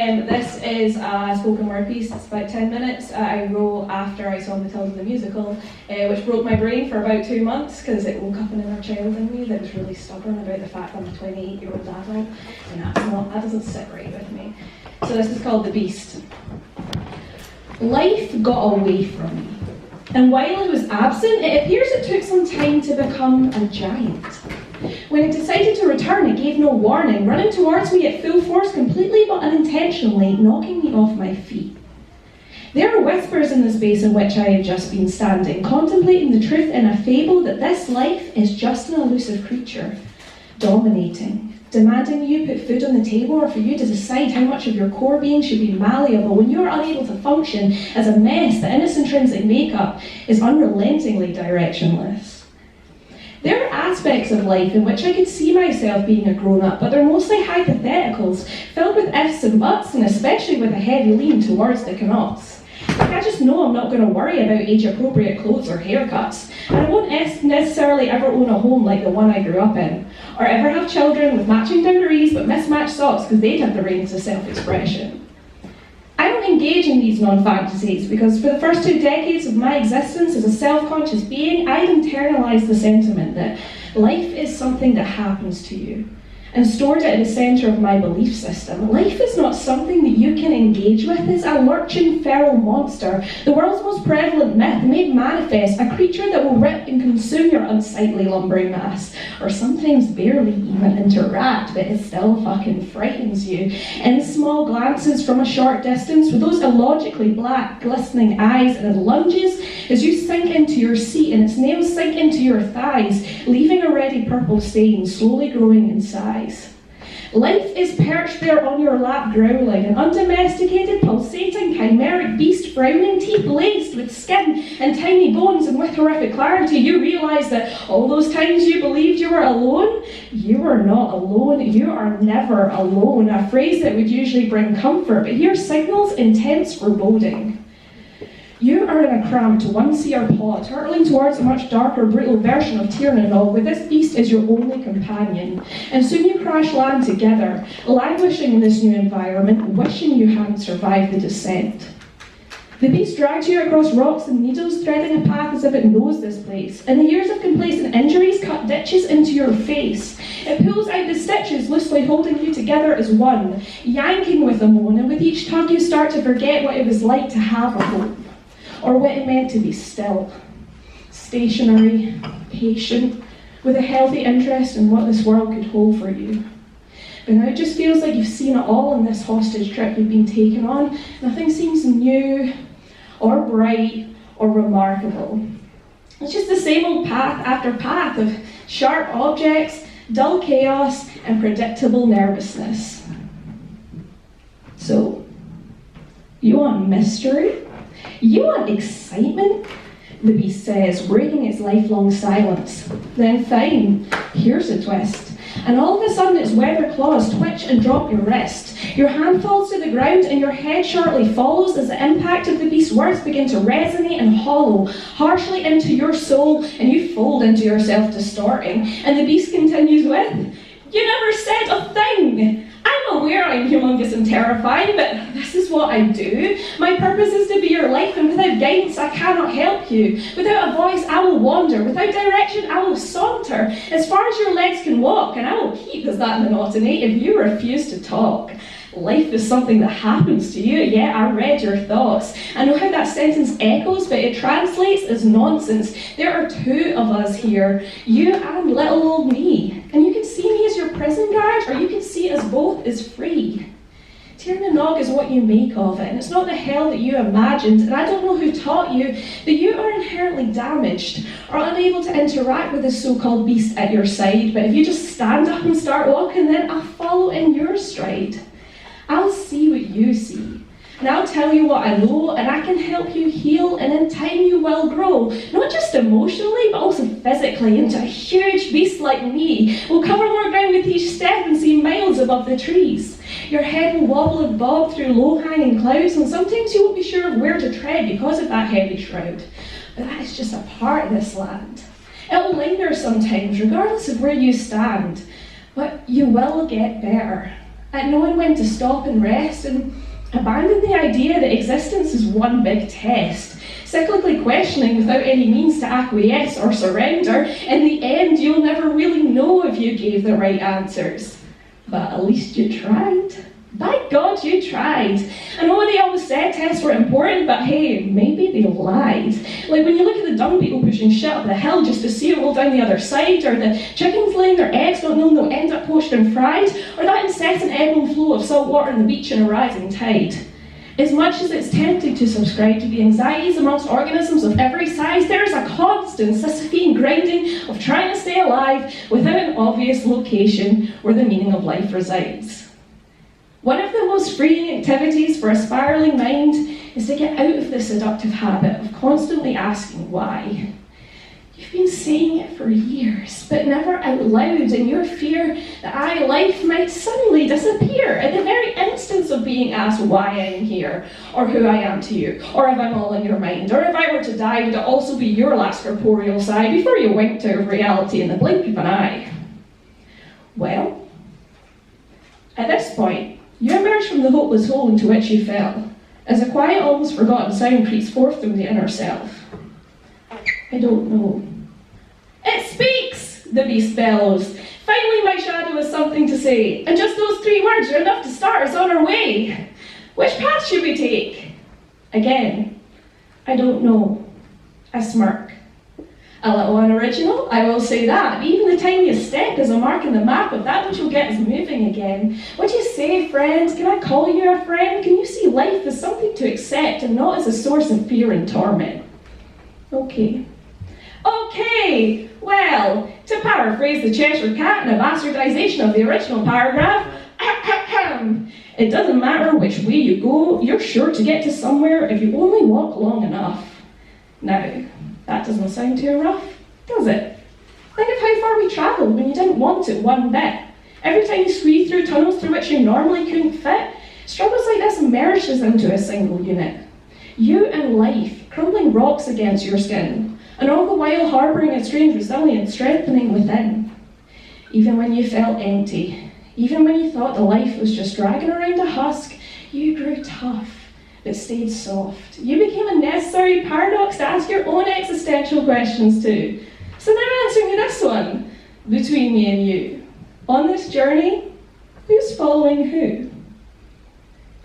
This is a spoken word piece. It's about 10 minutes. I wrote after I saw Matilda the musical, which broke my brain for about 2 months because it woke up an inner child in me that was really stubborn about the fact I'm a 28-year-old adult, and that doesn't sit right with me. So this is called The Beast. Life got away from me, and while I was absent, it appears it took some time to become a giant. When it decided to return, it gave no warning, running towards me at full force, completely but unintentionally, knocking me off my feet. There are whispers in the space in which I have just been standing, contemplating the truth in a fable that this life is just an elusive creature, dominating, demanding you put food on the table, or for you to decide how much of your core being should be malleable when you are unable to function as a mess that in its intrinsic makeup is unrelentingly directionless. There are aspects of life in which I could see myself being a grown-up, but they're mostly hypotheticals, filled with ifs and buts, and especially with a heavy lean towards the cannots. Like, I just know I'm not going to worry about age-appropriate clothes or haircuts, and I won't necessarily ever own a home like the one I grew up in, or ever have children with matching dungarees but mismatched socks because they'd have the reins of self-expression. I don't engage in these non-fantasies because for the first 2 decades of my existence as a self-conscious being, I'd internalized the sentiment that life is something that happens to you, and stored it at the centre of my belief system. Life is not something that you can engage with. It's a lurching feral monster, the world's most prevalent myth, made manifest, a creature that will rip and consume your unsightly lumbering mass, or sometimes barely even interact, but it still fucking frightens you. In small glances from a short distance, with those illogically black, glistening eyes, and it lunges as you sink into your seat and its nails sink into your thighs, leaving a reddy purple stain slowly growing in size. Life is perched there on your lap, growling, an undomesticated, pulsating, chimeric beast, frowning, teeth laced with skin and tiny bones, and with horrific clarity you realise that all those times you believed you were alone, you are not alone, you are never alone, a phrase that would usually bring comfort, but here signals intense foreboding. You are in a cramped one-seer pod, hurtling towards a much darker, brutal version of Tiernanog, with this beast as your only companion. And soon you crash land together, languishing in this new environment, wishing you hadn't survived the descent. The beast drags you across rocks and needles, threading a path as if it knows this place. And the years of complacent injuries cut ditches into your face. It pulls out the stitches, loosely holding you together as one, yanking with a moan, and with each tug you start to forget what it was like to have a hope, or what it meant to be still, stationary, patient, with a healthy interest in what this world could hold for you. But now it just feels like you've seen it all in this hostage trip you've been taken on. Nothing seems new, or bright, or remarkable. It's just the same old path after path of sharp objects, dull chaos, and predictable nervousness. So, you want mystery? You want excitement? The beast says, breaking its lifelong silence. Then fine, here's a twist. And all of a sudden its weather claws twitch and drop your wrist. Your hand falls to the ground and your head shortly follows as the impact of the beast's words begin to resonate and hollow harshly into your soul, and you fold into yourself, distorting. And the beast continues with, you never said a thing. I'm aware I'm humongous and terrifying, but this is what I do. My purpose is to be your life, and without guidance I cannot help you. Without a voice I will wander, without direction I will saunter, as far as your legs can walk, and I will keep as that monotony if you refuse to talk. Life is something that happens to you. Yeah, I read your thoughts. I know how that sentence echoes, but it translates as nonsense. There are 2 of us here, you and little old me. And you can see me as your prison guard, or you can see us both as free. Tiernanog is what you make of it, and it's not the hell that you imagined, and I don't know who taught you, but you are inherently damaged, or unable to interact with this so-called beast at your side. But if you just stand up and start walking, then I'll follow in your stride. I'll see what you see, and I'll tell you what I know, and I can help you heal, and in time you will grow, not just emotionally, but also physically, into a huge beast like me. We'll cover more ground with each step and see miles above the trees. Your head will wobble and bob through low-hanging clouds, and sometimes you won't be sure of where to tread because of that heavy shroud. But that is just a part of this land. It will linger sometimes, regardless of where you stand, but you will get better. at knowing when to stop and rest, and abandon the idea that existence is one big test, cyclically questioning without any means to acquiesce or surrender. In the end, you'll never really know if you gave the right answers. But at least you tried. By God, you tried. I know they always said tests were important, but hey, maybe they lied. Like when you look at the dung beetle pushing shit up the hill just to see it roll down the other side, or the chickens laying their eggs not knowing they'll end up poached and fried, or that incessant ebb and flow of salt water on the beach in a rising tide. As much as it's tempting to subscribe to the anxieties amongst organisms of every size, there is a constant Sisyphean grinding of trying to stay alive without an obvious location where the meaning of life resides. One of the most freeing activities for a spiralling mind is to get out of the seductive habit of constantly asking why. You've been saying it for years, but never out loud, in your fear that life might suddenly disappear at the very instance of being asked why I am here, or who I am to you, or if I'm all in your mind, or if I were to die, would it also be your last corporeal sigh before you winked out of reality in the blink of an eye? Well, at this point, you emerge from the hopeless hole into which you fell, as a quiet, almost forgotten sound creeps forth from the inner self. I don't know. It speaks, the beast bellows. Finally my shadow has something to say, and just those 3 words are enough to start us on our way. Which path should we take? Again, I don't know. I smirk. A little unoriginal, I will say that. Even the tiniest step is a mark in the map of that which will get us moving again. What do you say, friend? Can I call you a friend? Can you see life as something to accept and not as a source of fear and torment? Okay, well, to paraphrase the Cheshire Cat in a bastardization of the original paragraph, it doesn't matter which way you go, you're sure to get to somewhere if you only walk long enough. Now, that doesn't sound too rough, does it? Think of how far we travelled when you didn't want it one bit. Every time you squeezed through tunnels through which you normally couldn't fit, struggles like this merged us into a single unit. You and life, crumbling rocks against your skin, and all the while harbouring a strange resilience strengthening within. Even when you felt empty, even when you thought the life was just dragging around a husk, you grew tough, but stayed soft. You became a necessary paradox to ask your own existential questions too. So now answering you this one, between me and you. On this journey, who's following who?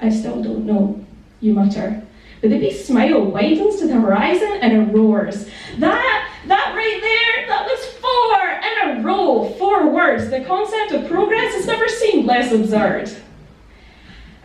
I still don't know, you mutter. But the beast's smile widens to the horizon and it roars. That right there, that was 4 in a row, 4 words. The concept of progress has never seemed less absurd.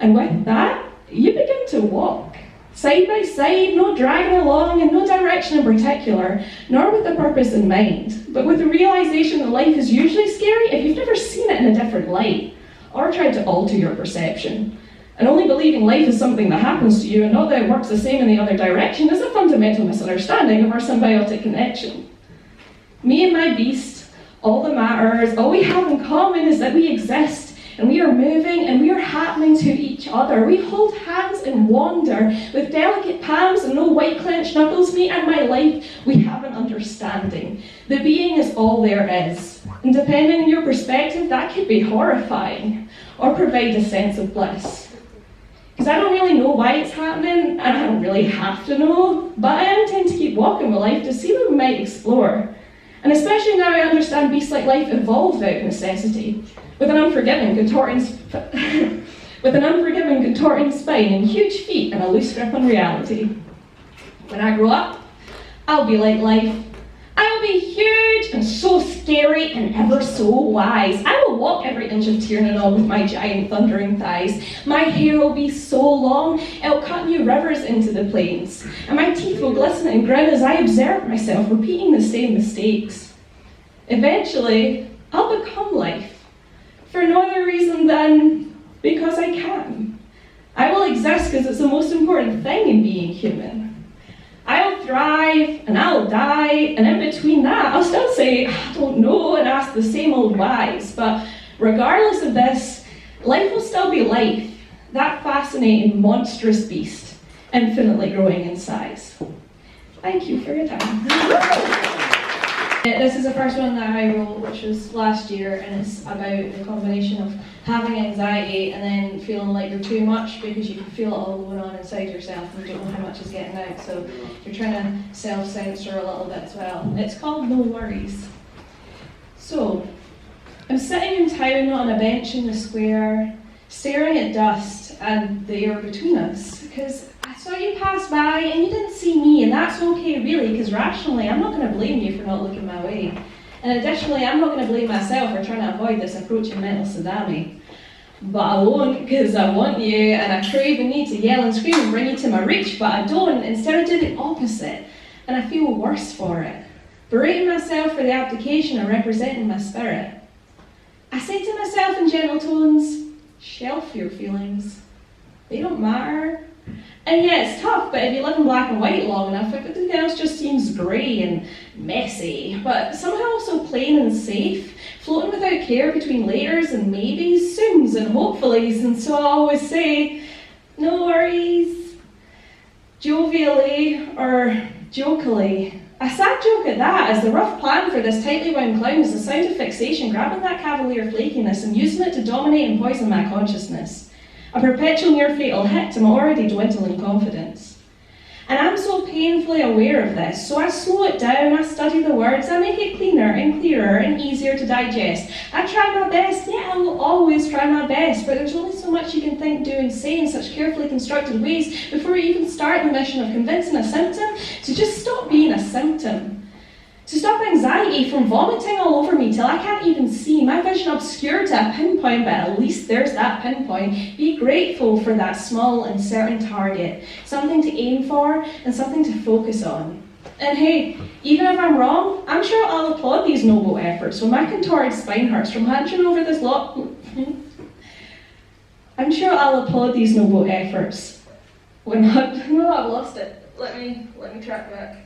And with that, you begin to walk. Side by side, no dragging along in no direction in particular, nor with a purpose in mind, but with the realization that life is usually scary if you've never seen it in a different light, or tried to alter your perception. And only believing life is something that happens to you and not that it works the same in the other direction is a fundamental misunderstanding of our symbiotic connection. Me and my beast, all that matters, all we have in common is that we exist and we are moving and we are happening to each other. We hold hands and wander with delicate palms and no white clenched knuckles. Me and my life, we have an understanding. The being is all there is. And depending on your perspective, that could be horrifying or provide a sense of bliss. Because I don't really know why it's happening, and I don't really have to know, but I intend to keep walking with life to see what we might explore. And especially now I understand beasts like life evolved out of necessity, with an unforgiving, contorting spine and huge feet and a loose grip on reality. When I grow up, I'll be like life. I'll be huge and so scary and ever so wise. I will walk every inch of Tiernanon with my giant thundering thighs. My hair will be so long, it'll cut new rivers into the plains. And my teeth will glisten and grin as I observe myself repeating the same mistakes. Eventually, I'll become life. For no other reason than because I can. I will exist because it's the most important thing in being human. I'll thrive and I'll die, and in between that, I'll still say, I don't know, and ask the same old whys. But regardless of this, life will still be life, that fascinating, monstrous beast, infinitely growing in size. Thank you for your time. This is the first one that I wrote, which was last year, and it's about the combination of having anxiety and then feeling like you're too much because you can feel it all going on inside yourself and you don't know how much is getting out, so you're trying to self-censor a little bit as well. It's called No Worries. So, I'm sitting in town on a bench in the square, staring at dust and the air between us, because I saw you pass by and you didn't see me, and that's okay really, because rationally I'm not going to blame you for not looking my way. And additionally, I'm not going to blame myself for trying to avoid this approaching mental tsunami. But I won't, because I want you, and I crave and need to yell and scream and bring you to my reach, but I don't. Instead I do the opposite, and I feel worse for it. Berating myself for the abdication and representing my spirit. I say to myself in gentle tones, shelf your feelings. They don't matter. And yeah, it's tough, but if you live in black and white long enough, everything else just seems grey and messy, but somehow also plain and safe, floating without care between laters and maybes, soons and hopefullys, and so I always say, no worries, jovially or jokily. A sad joke at that, as the rough plan for this tightly wound clown is the sound of fixation, grabbing that cavalier flakiness and using it to dominate and poison my consciousness. A perpetual near-fatal hit to my already dwindling confidence. And I'm so painfully aware of this, so I slow it down, I study the words, I make it cleaner and clearer and easier to digest. I try my best, yeah, I will always try my best, but there's only so much you can think, do and say in such carefully constructed ways before you even start the mission of convincing a symptom to just stop being a symptom. To stop anxiety from vomiting all over me till I can't even see, my vision obscured to a pinpoint, but at least there's that pinpoint. Be grateful for that small and certain target, something to aim for and something to focus on. And hey, even if I'm wrong, I'm sure I'll applaud these noble efforts when my contorted spine hurts from hunching over this lot. I'm sure I'll applaud these noble efforts when no, I've lost it. Let me track back.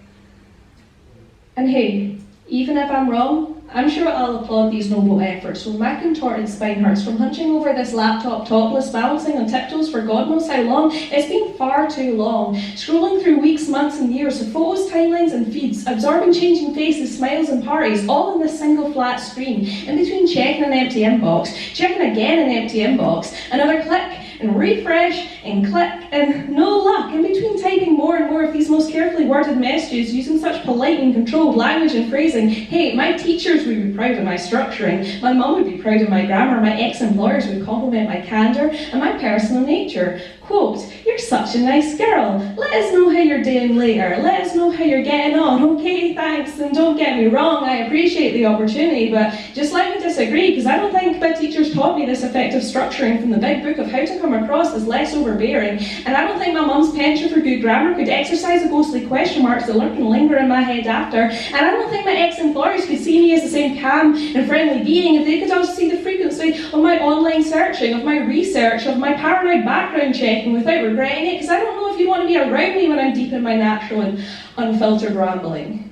And hey, even if I'm wrong, I'm sure I'll applaud these noble efforts when my contorted spine hurts from hunching over this laptop topless, balancing on tiptoes for God knows how long. It's been far too long. Scrolling through weeks, months and years of photos, timelines and feeds, absorbing changing faces, smiles and parties, all in this single flat screen. In between checking an empty inbox, checking again an empty inbox, another click and refresh and click, and no luck. In between typing more and more of these most carefully worded messages using such polite and controlled language and phrasing. Hey, my teachers would be proud of my structuring, my mum would be proud of my grammar, my ex-employers would compliment my candour and my personal nature. Quote, you're such a nice girl. Let us know how you're doing later. Let us know how you're getting on. Okay, thanks. And don't get me wrong, I appreciate the opportunity, but just let me disagree, because I don't think my teachers taught me this effective structuring from the big book of how to come across as less overbearing. And I don't think my mum's penchant for good grammar could exercise the ghostly question marks that lurk and linger in my head after. And I don't think my ex-employers could see me as the same calm and friendly being if they could also see the frequency of my online searching, of my research, of my paranoid background check, without regretting it, because I don't know if you want to be around me when I'm deep in my natural and unfiltered rambling.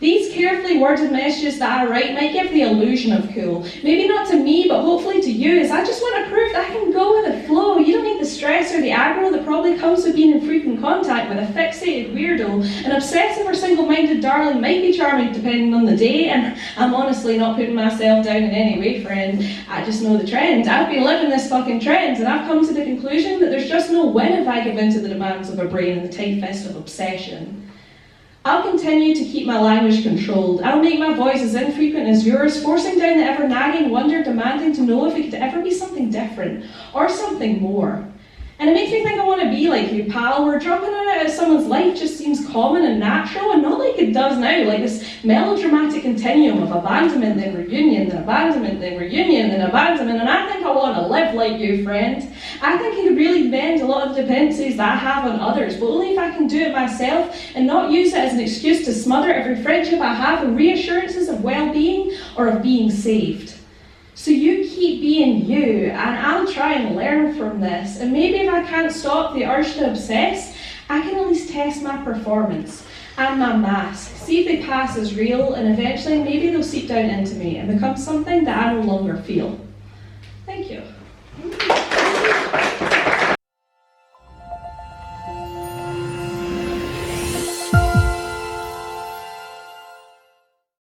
These carefully worded messages that I write might give the illusion of cool. Maybe not to me, but hopefully to you, as I just want to prove that I can go with the flow. You don't need the stress or the aggro that probably comes with being in frequent contact with a fixated weirdo. An obsessive or single-minded darling might be charming depending on the day, and I'm honestly not putting myself down in any way, friend. I just know the trend. I've been living this fucking trend, and I've come to the conclusion that there's just no win if I give in to the demands of a brain and the tight fist of obsession. I'll continue to keep my language controlled. I'll make my voice as infrequent as yours, forcing down the ever-nagging wonder, demanding to know if it could ever be something different, or something more. And it makes me think I want to be like you, pal, where dropping out of someone's life just seems common and natural, and not like it does now, like this melodramatic continuum of abandonment, then reunion, then abandonment, then reunion, then abandonment, and I think I want to live like you, friend. I think I could really bend a lot of the dependencies that I have on others, but only if I can do it myself and not use it as an excuse to smother every friendship I have with reassurances of well-being or of being saved. So you keep being you, and I'll try and learn from this, and maybe if I can't stop the urge to obsess, I can at least test my performance and my mask, see if they pass as real, and eventually maybe they'll seep down into me and become something that I no longer feel. Thank you.